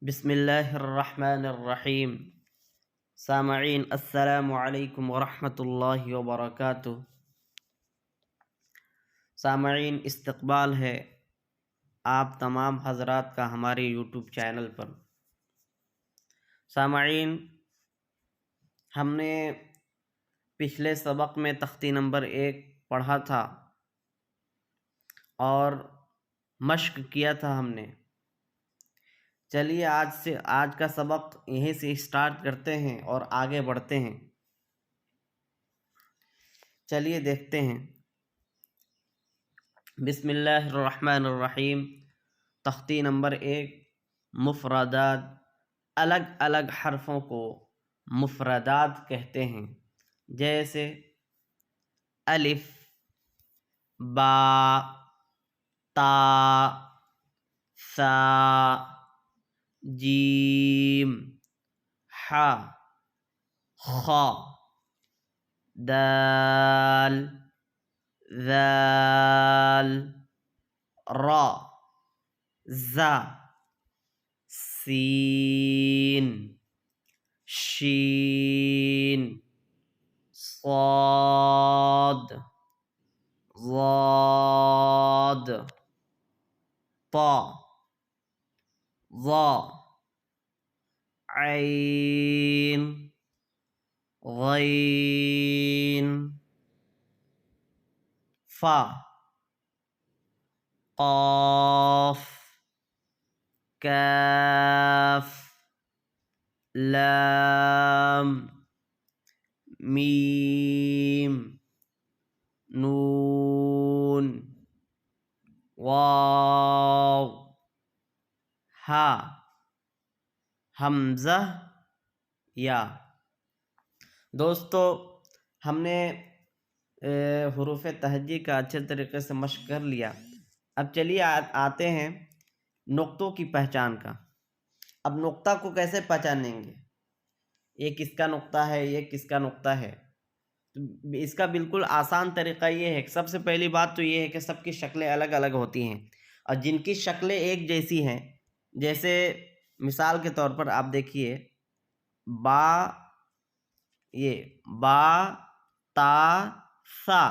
بسم اللہ الرحمن الرحیم۔ سامعین السلام علیکم ورحمۃ اللہ وبرکاتہ۔ سامعین، استقبال ہے آپ تمام حضرات کا ہمارے یوٹیوب چینل پر۔ سامعین، ہم نے پچھلے سبق میں تختی نمبر 1 پڑھا تھا اور مشق کیا تھا ہم نے۔ چلیے آج کا سبق یہیں سے اسٹارٹ کرتے ہیں اور آگے بڑھتے ہیں۔ چلیے دیکھتے ہیں۔ بسم اللہ الرحمن الرحیم۔ تختی نمبر 1، مفردات۔ الگ الگ حرفوں کو مفردات کہتے ہیں، جیسے الف، با، تا، سا، جیم، حا، خا، دال، ذال، را، زا، سین، شین، صاد، ضاد، طا، ظا، عین، غین، فا، قاف، کاف، لام، میم، نون، واو، ہا، حمزہ، یا۔ دوستو، ہم نے حروف تہجی کا اچھے طریقے سے مشق کر لیا۔ اب چلیے آتے ہیں نقطوں کی پہچان کا۔ اب نقطہ کو کیسے پہچانیں گے؟ یہ کس کا نقطہ ہے، یہ کس کا نقطہ ہے؟ اس کا بالکل آسان طریقہ یہ ہے کہ سب سے پہلی بات تو یہ ہے کہ سب کی شکلیں الگ الگ ہوتی ہیں، اور جن کی شکلیں ایک جیسی ہیں، جیسے مثال کے طور پر آپ دیکھیے، با، تا، سا،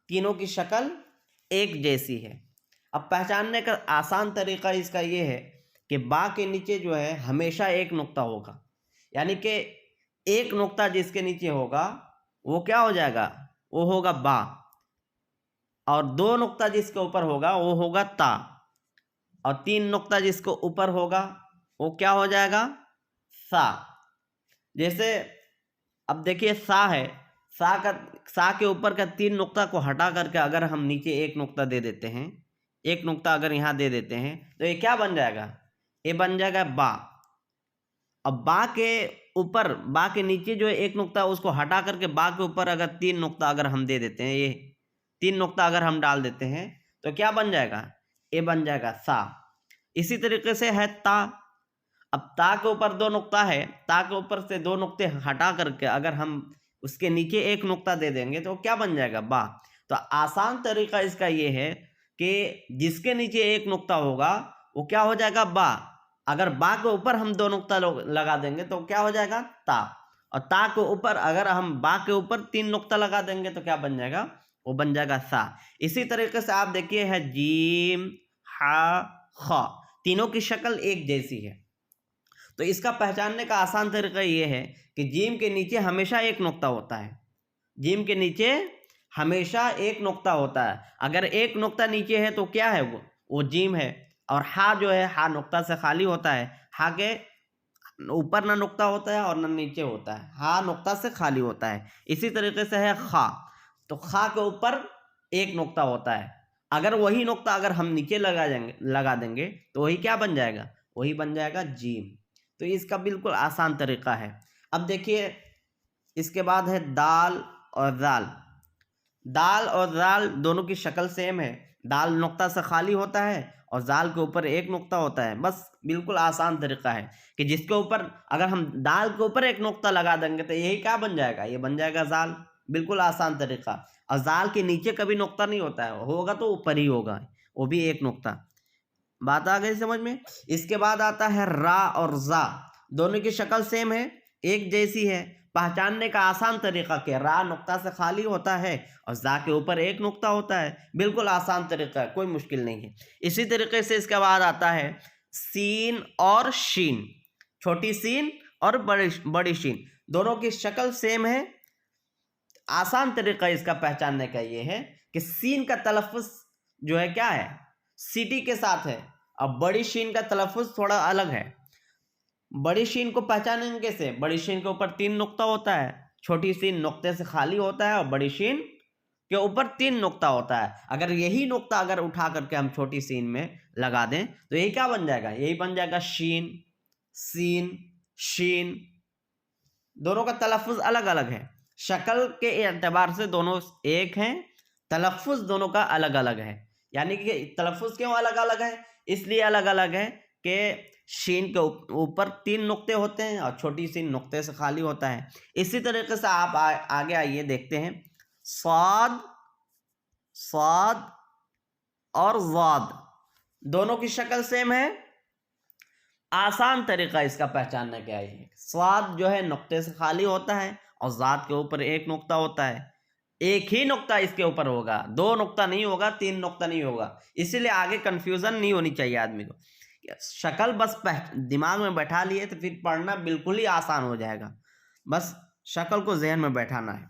تینوں کی شکل ایک جیسی ہے۔ اب پہچاننے کا آسان طریقہ اس کا یہ ہے کہ با کے نیچے جو ہے ہمیشہ ایک نقطہ ہوگا، یعنی کہ ایک نقطہ جس کے نیچے ہوگا وہ کیا ہو جائے گا؟ وہ ہوگا با، اور 2 نقطہ جس کے اوپر ہوگا وہ ہوگا تا، اور 3 نقطہ جس کو اوپر ہوگا وہ کیا ہو جائے گا؟ سا۔ جیسے اب دیکھیے سا ہے، سا کے اوپر کا 3 نقطہ کو ہٹا کر کے اگر ہم نیچے ایک نقطہ دے دیتے ہیں، ایک نقطہ اگر یہاں دے دیتے ہیں تو یہ کیا بن جائے گا؟ یہ بن جائے گا با۔ اب با کے نیچے جو ایک نقطہ اس کو ہٹا کر کے با کے اوپر اگر 3 نقطہ اگر ہم دے دیتے ہیں، یہ 3 نقطہ اگر ہم ڈال دیتے ہیں تو کیا بن جائے گا؟ یہ بن جائے گا سا۔ اسی طریقے سے ہے تا۔ اب تا کے اوپر 2 نقطہ ہے، تا کے اوپر سے 2 نقطے ہٹا کر کے اگر ہم اس کے نیچے ایک نقطہ دے دیں گے تو کیا بن جائے گا؟ با۔ تو آسان طریقہ اس کا یہ ہے کہ جس کے نیچے ایک نقطہ ہوگا وہ کیا ہو جائے گا؟ با۔ اگر با کے اوپر ہم 2 نقطہ لگا دیں گے تو کیا ہو جائے گا؟ تا۔ اور تا کے اوپر اگر ہم با کے اوپر 3 نقطہ لگا دیں گے تو کیا بن جائے گا؟ وہ بن جائے گا سا۔ اسی طریقے سے آپ دیکھیے ہے جیم، حا، خا، تینوں کی شکل ایک جیسی ہے۔ تو اس کا پہچاننے کا آسان طریقہ یہ ہے کہ جیم کے نیچے ہمیشہ ایک نقطہ ہوتا ہے، جیم کے نیچے ہمیشہ ایک نقطہ ہوتا ہے۔ اگر ایک نقطہ نیچے ہے تو کیا ہے؟ وہ جیم ہے۔ اور ہا جو ہے، ہا نقطہ سے خالی ہوتا ہے، ہا کے اوپر نہ نقطہ ہوتا ہے اور نہ نیچے ہوتا ہے، ہا نقطہ سے خالی ہوتا ہے۔ اسی طریقے سے ہے خا، تو خا کے اوپر ایک نقطہ ہوتا ہے، اگر وہی نقطہ اگر ہم نیچے لگا دیں گے تو وہی کیا بن جائے گا؟ وہی بن جائے گا جیم۔ تو اس کا بالکل آسان طریقہ ہے۔ اب دیکھیے اس کے بعد ہے دال اور ذال۔ دال اور ذال دونوں کی شکل سیم ہے، دال نقطہ سے خالی ہوتا ہے اور ذال کے اوپر ایک نقطہ ہوتا ہے۔ بس بالکل آسان طریقہ ہے کہ جس کے اوپر اگر ہم دال کے اوپر ایک نقطہ لگا دیں گے تو یہی کیا بن جائے گا؟ یہ بن جائے گا ذال۔ بالکل آسان طریقہ۔ اور ذال کے نیچے کبھی نقطہ نہیں ہوتا ہے، ہوگا تو اوپر ہی ہوگا، وہ بھی ایک نقطہ۔ بات آ گئی سمجھ میں. اس کے بعد آتا ہے را اور زا. دونوں کی شکل سیم ہے, ایک جیسی ہے. پہچاننے کا آسان طریقہ کہ را نقطہ سے خالی ہوتا ہے اور زا کے اوپر ایک نقطہ ہوتا ہے. بالکل آسان طریقہ ہے, کوئی مشکل نہیں ہے. اسی طریقے سے اس کے بعد آتا ہے سین اور شین. چھوٹی سین اور بڑی شین, دونوں کی شکل سیم ہے. آسان طریقہ اس کا پہچاننے کا یہ ہے کہ سین کا تلفظ جو ہے کیا ہے, سیٹی کے ساتھ ہے, اور بڑی شین کا تلفظ تھوڑا الگ ہے. بڑی شین کو پہچانیں گے کیسے؟ بڑی شین کے اوپر 3 نقطہ ہوتا ہے, چھوٹی شین نقطے سے خالی ہوتا ہے, اور بڑی شین کے اوپر 3 نقطہ ہوتا ہے. اگر یہی نقطہ اگر اٹھا کر کے ہم چھوٹی سین میں لگا دیں تو یہی کیا بن جائے گا؟ یہی بن جائے گا شین, سین, شین. دونوں کا تلفظ الگ الگ ہے. شکل کے اعتبار سے دونوں ایک ہیں, تلفظ دونوں کا الگ الگ ہے. یعنی کہ تلفظ کیوں الگ الگ ہے؟ اس لیے الگ الگ ہے کہ شین کے اوپر 3 نقطے ہوتے ہیں اور چھوٹی سین نقطے سے خالی ہوتا ہے. اسی طریقے سے آپ آگے آئیے, دیکھتے ہیں صاد, صاد اور ضاد. دونوں کی شکل سیم ہے. آسان طریقہ اس کا پہچاننے کا ہے. صاد جو ہے نقطے سے خالی ہوتا ہے اور ضاد کے اوپر ایک نقطہ ہوتا ہے. ایک ہی نقطہ اس کے اوپر ہوگا, 2 نقطہ نہیں ہوگا, 3 نقطہ نہیں ہوگا. اسی لیے آگے کنفیوژن نہیں ہونی چاہیے آدمی کو. شکل بس دماغ میں بیٹھا لیے تو پھر پڑھنا بالکل ہی آسان ہو جائے گا. بس شکل کو ذہن میں بیٹھانا ہے.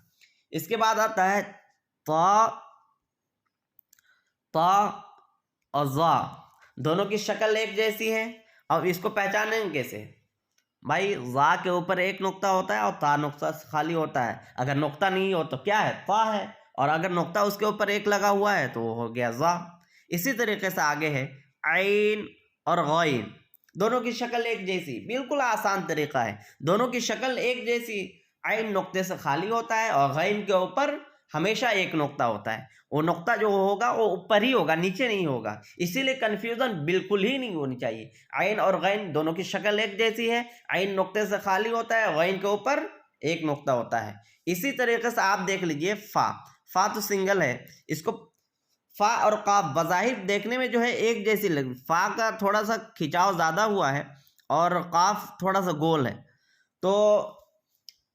اس کے بعد آتا ہے تا, تا اور ضا. دونوں کی شکل ایک جیسی ہے. اب اس کو پہچانیں گے کیسے؟ بھائی ضا کے اوپر ایک نقطہ ہوتا ہے اور تا نقطہ خالی ہوتا ہے. اگر نقطہ نہیں ہو تو کیا ہے؟ تا ہے, اور اگر نقطہ اس کے اوپر ایک لگا ہوا ہے تو وہ ہو گیا ضا. اسی طریقے سے آگے ہے عین اور غین. دونوں کی شکل ایک جیسی, بالکل آسان طریقہ ہے. دونوں کی شکل ایک جیسی. عین نقطے سے خالی ہوتا ہے اور غین کے اوپر ہمیشہ ایک نقطہ ہوتا ہے. وہ نقطہ جو ہوگا وہ اوپر ہی ہوگا, نیچے نہیں ہوگا. اسی لیے کنفیوژن بالکل ہی نہیں ہونی چاہیے. عین اور غین دونوں کی شکل ایک جیسی ہے. عین نقطے سے خالی ہوتا ہے, غین کے اوپر ایک نقطہ ہوتا ہے. اسی طریقے سے آپ دیکھ لیجئے فا. فا تو سنگل ہے. اس کو فا اور قاف بظاہر دیکھنے میں جو ہے ایک جیسی لگ, فا کا تھوڑا سا کھچاؤ زیادہ ہوا ہے اور قاف تھوڑا سا گول ہے. تو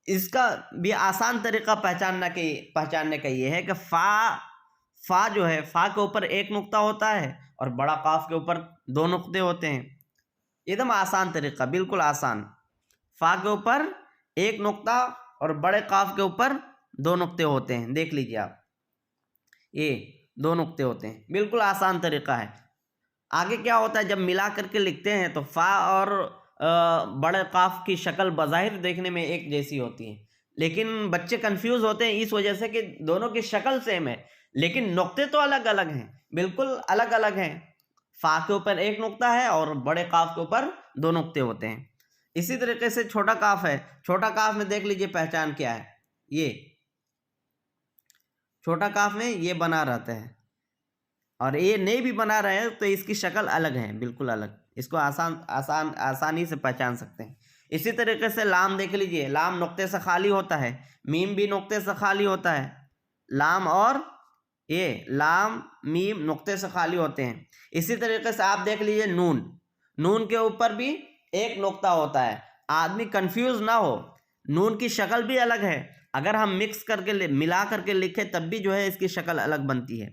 اس کا بھی آسان طریقہ پہچاننے کا یہ ہے کہ فا جو ہے, فا کے اوپر ایک نقطہ ہوتا ہے اور بڑا قاف کے اوپر 2 نقطے ہوتے ہیں. ایک دم آسان طریقہ, بالکل آسان. فا کے اوپر ایک نقطہ اور بڑے قاف کے اوپر 2 نقطے ہوتے ہیں. دیکھ لیجیے آپ, یہ 2 نقطے ہوتے ہیں. بالکل آسان طریقہ ہے. آگے کیا ہوتا ہے, جب ملا کر کے لکھتے ہیں تو فا اور بڑے قاف کی شکل بظاہر دیکھنے میں ایک جیسی ہوتی ہے, لیکن بچے کنفیوز ہوتے ہیں اس وجہ سے کہ دونوں کی شکل سیم ہے لیکن نقطے تو الگ الگ ہیں, بالکل الگ الگ ہیں. فا کے اوپر ایک نقطہ ہے اور بڑے قاف کے اوپر 2 نقطے ہوتے ہیں. اسی طریقے سے چھوٹا کاف ہے. چھوٹا کاف میں دیکھ لیجئے پہچان کیا ہے. یہ چھوٹا کاف میں یہ بنا رہتا ہے اور یہ نہیں بھی بنا رہے تو اس کی شکل الگ ہے, بالکل الگ. اس کو آسانی سے پہچان سکتے ہیں. اسی طریقے سے لام دیکھ لیجئے. لام نقطے سے خالی ہوتا ہے, میم بھی نقطے سے خالی ہوتا ہے. لام اور یہ لام میم نقطے سے خالی ہوتے ہیں. اسی طریقے سے آپ دیکھ لیجئے نون. نون کے اوپر بھی ایک نقطہ ہوتا ہے. آدمی کنفیوز نہ ہو, نون کی شکل بھی الگ ہے. اگر ہم مکس کر کے ملا کر کے لکھیں تب بھی جو ہے اس کی شکل الگ بنتی ہے.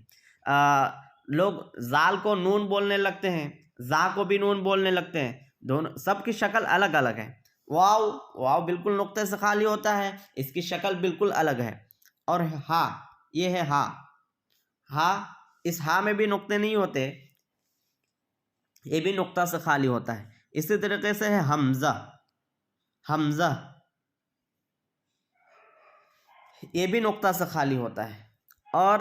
لوگ زال کو نون بولنے لگتے ہیں, زا کو بھی نون بولنے لگتے ہیں. دونوں سب کی شکل الگ الگ ہے. واو, واو بالکل نقطے سے خالی ہوتا ہے, اس کی شکل بالکل الگ ہے. اور ہا, یہ ہے ہا. ہا, اس ہا میں بھی نقطے نہیں ہوتے, یہ بھی نقطہ سے خالی ہوتا ہے. اسی طریقے سے ہے حمزہ. حمزہ یہ بھی نقطہ سے خالی ہوتا ہے. اور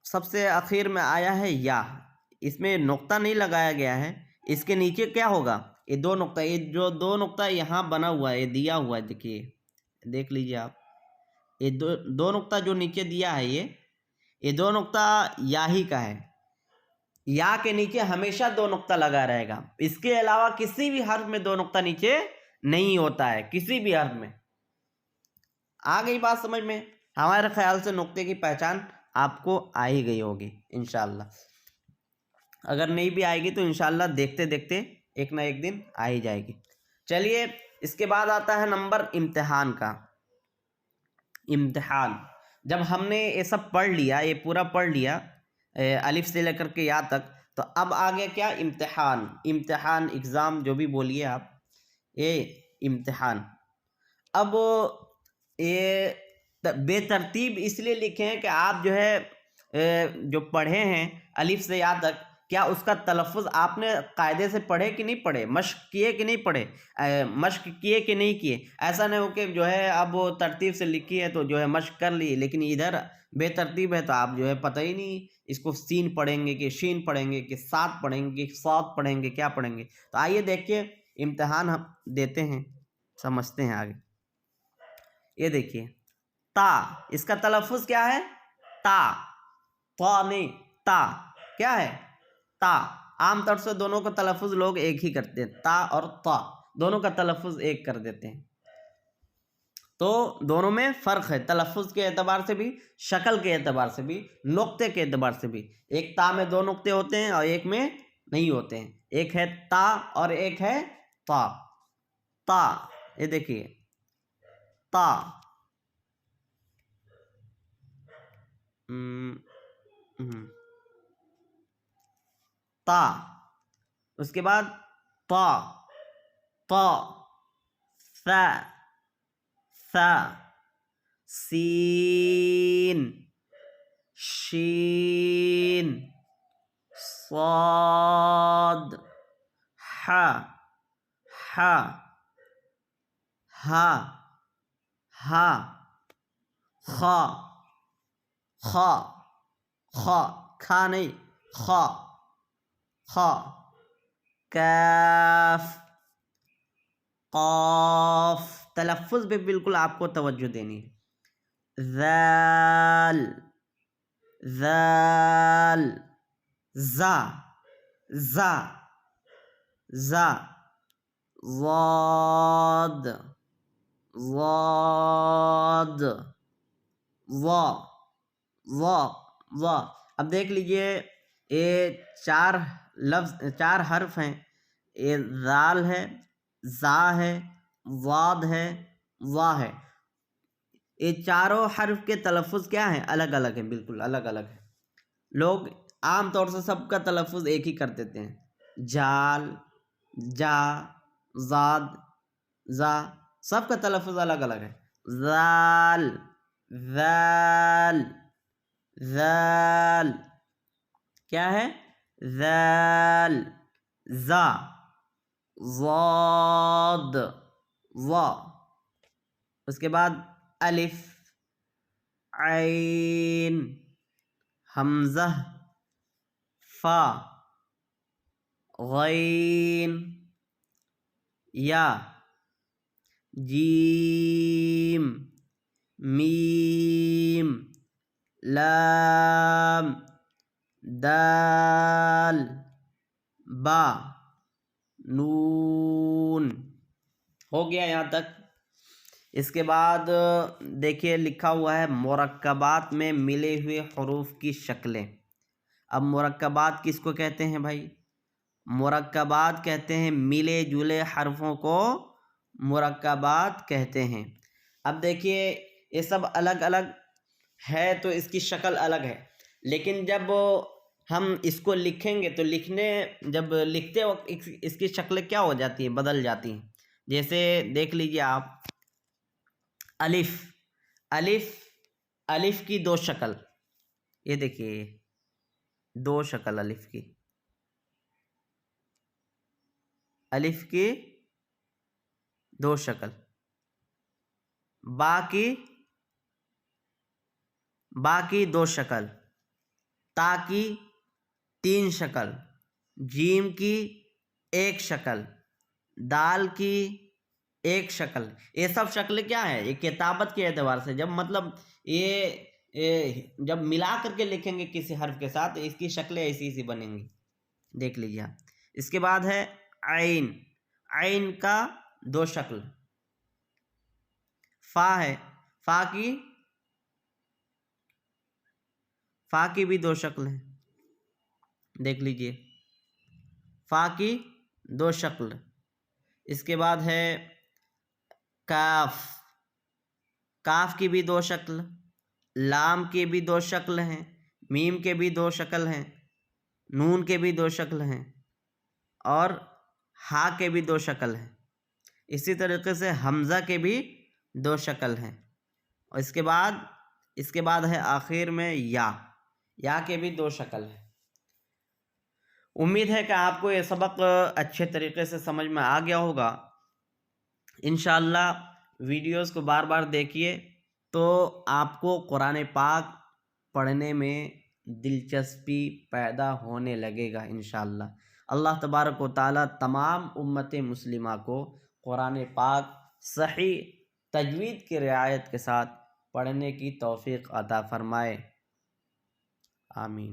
سب سے آخر میں آیا ہے یا. اس میں نقطہ نہیں لگایا گیا ہے. اس کے نیچے کیا ہوگا؟ یہ 2 نقطہ, یہ جو 2 نقطہ یہاں بنا ہوا ہے, یہ دیا ہوا ہے, دیکھیے دیکھ لیجئے آپ. یہ دو نقطہ جو نیچے دیا ہے, یہ 2 نقطہ یا ہی کا ہے. یا کے نیچے ہمیشہ 2 نقطہ لگا رہے گا. اس کے علاوہ کسی بھی حرف میں 2 نقطہ نیچے نہیں ہوتا ہے, کسی بھی حرف میں. آ گئی بات سمجھ میں؟ ہمارے خیال سے نقطے کی پہچان آپ کو آ ہی گئی ہوگی انشاءاللہ. اگر نہیں بھی آئے گی تو انشاءاللہ دیکھتے دیکھتے ایک نہ ایک دن آ ہی جائے گی۔ چلیے اس کے بعد آتا ہے نمبر امتحان کا۔ امتحان، جب ہم نے یہ سب پڑھ لیا، یہ پورا پڑھ لیا الف سے لے کر کے یا تک، تو اب آگے کیا؟ امتحان۔ امتحان، اگزام، جو بھی بولیے آپ، یہ امتحان۔ اب یہ بے ترتیب اس لیے لکھے ہیں کہ آپ جو ہے جو پڑھے ہیں الف سے یا تک، کیا اس کا تلفظ آپ نے قاعدے سے پڑھے کہ نہیں پڑھے، مشق کیے کہ نہیں پڑھے، مشق کیے کہ نہیں کیے؟ ایسا نہیں ہو کہ جو ہے اب وہ ترتیب سے لکھی ہے تو جو ہے مشق کر لی، لیکن ادھر بے ترتیب ہے تو آپ جو ہے پتہ ہی نہیں اس کو سین پڑھیں گے کہ شین پڑھیں گے کہ سات پڑھیں گے کہ صاد پڑھیں گے، کیا پڑھیں گے؟ تو آئیے دیکھیے امتحان ہم دیتے ہیں، سمجھتے ہیں آگے۔ یہ دیکھیے تا، اس کا تلفظ کیا ہے؟ تا، تا نہیں، تا کیا ہے؟ تا۔ عام طور سے دونوں کا تلفظ لوگ ایک ہی کرتے ہیں، تا اور تا دونوں کا تلفظ ایک کر دیتے ہیں، تو دونوں میں فرق ہے تلفظ کے اعتبار سے بھی، شکل کے اعتبار سے بھی، نقطے کے اعتبار سے بھی۔ ایک تا میں دو نقطے ہوتے ہیں اور ایک میں نہیں ہوتے ہیں، ایک ہے تا اور ایک ہے تا۔ تا، یہ دیکھیے تا، تا، اس کے بعد تا، تا، ثا، ثا، سین، شین، صاد، ح، ح، ہ، ہ، خا، خا، خا، کھا نہیں، خا، خا، کاف، قاف، تلفظ پہ بالکل آپ کو توجہ دینی ہے۔ ذال، ذال، زا، زا، زا، ضاد، ضاد، وا، وا، وا۔ اب دیکھ لیجئے یہ چار لفظ، چار حرف ہیں، یہ ذال ہے، زا ہے، ضاد ہے، وا ہے۔ یہ چاروں حرف کے تلفظ کیا ہیں؟ الگ الگ ہیں، بالکل الگ الگ ہیں۔ لوگ عام طور سے سب کا تلفظ ایک ہی کر دیتے ہیں، جال، جا، زاد، زا، سب کا تلفظ الگ الگ ہے۔ ذال، ذال، ذال، کیا ہے؟ ذال، زا، ضاد، وا، اس کے بعد الف، عین، حمزہ، فا، غین، یا، جیم، میم، لام، دال، با، نون۔ ہو گیا یہاں تک۔ اس کے بعد دیکھیے لکھا ہوا ہے مرکبات میں ملے ہوئے حروف کی شکلیں۔ اب مرکبات کس کو کہتے ہیں بھائی؟ مرکبات کہتے ہیں ملے جلے حرفوں کو مرکبات کہتے ہیں۔ اب دیکھیے یہ سب الگ الگ ہے تو اس کی شکل الگ ہے، لیکن جب ہم اس کو لکھیں گے تو جب لکھتے وقت اس کی شکلیں کیا ہو جاتی ہیں؟ بدل جاتی ہیں۔ جیسے دیکھ لیجئے آپ، الف، الف، الف کی دو شکل، یہ دیکھیے دو شکل الف کی، الف کی دو شکل، با کی دو شکل، تا کی تین شکل، جیم کی ایک شکل، دال کی ایک شکل۔ یہ سب شکلیں کیا ہیں؟ یہ کتابت کے اعتبار سے، جب مطلب یہ جب ملا کر کے لکھیں گے کسی حرف کے ساتھ اس کی شکلیں ایسی ایسی بنیں گی، دیکھ لیجیے آپ۔ اس کے بعد ہے عین، عین کا دو شکل، فا ہے، فا کی بھی دو شکل ہیں، دیکھ لیجئے فا کی دو شکل، اس کے بعد ہے کاف، کاف کی بھی دو شکل، لام کی بھی دو شکل ہیں، میم کے بھی دو شکل ہیں، نون کے بھی دو شکل ہیں، اور ہا کے بھی دو شکل ہیں۔ اسی طریقے سے حمزہ کے بھی دو شکل ہیں، اور اس کے بعد ہے آخر میں یا کے بھی دو شکل ہیں۔ امید ہے کہ آپ کو یہ سبق اچھے طریقے سے سمجھ میں آ گیا ہوگا۔ انشاءاللہ ویڈیوز کو بار بار دیکھیے تو آپ کو قرآن پاک پڑھنے میں دلچسپی پیدا ہونے لگے گا انشاءاللہ۔ اللہ تبارک و تعالیٰ تمام امت مسلمہ کو قرآن پاک صحیح تجوید کی رعایت کے ساتھ پڑھنے کی توفیق عطا فرمائے، آمین۔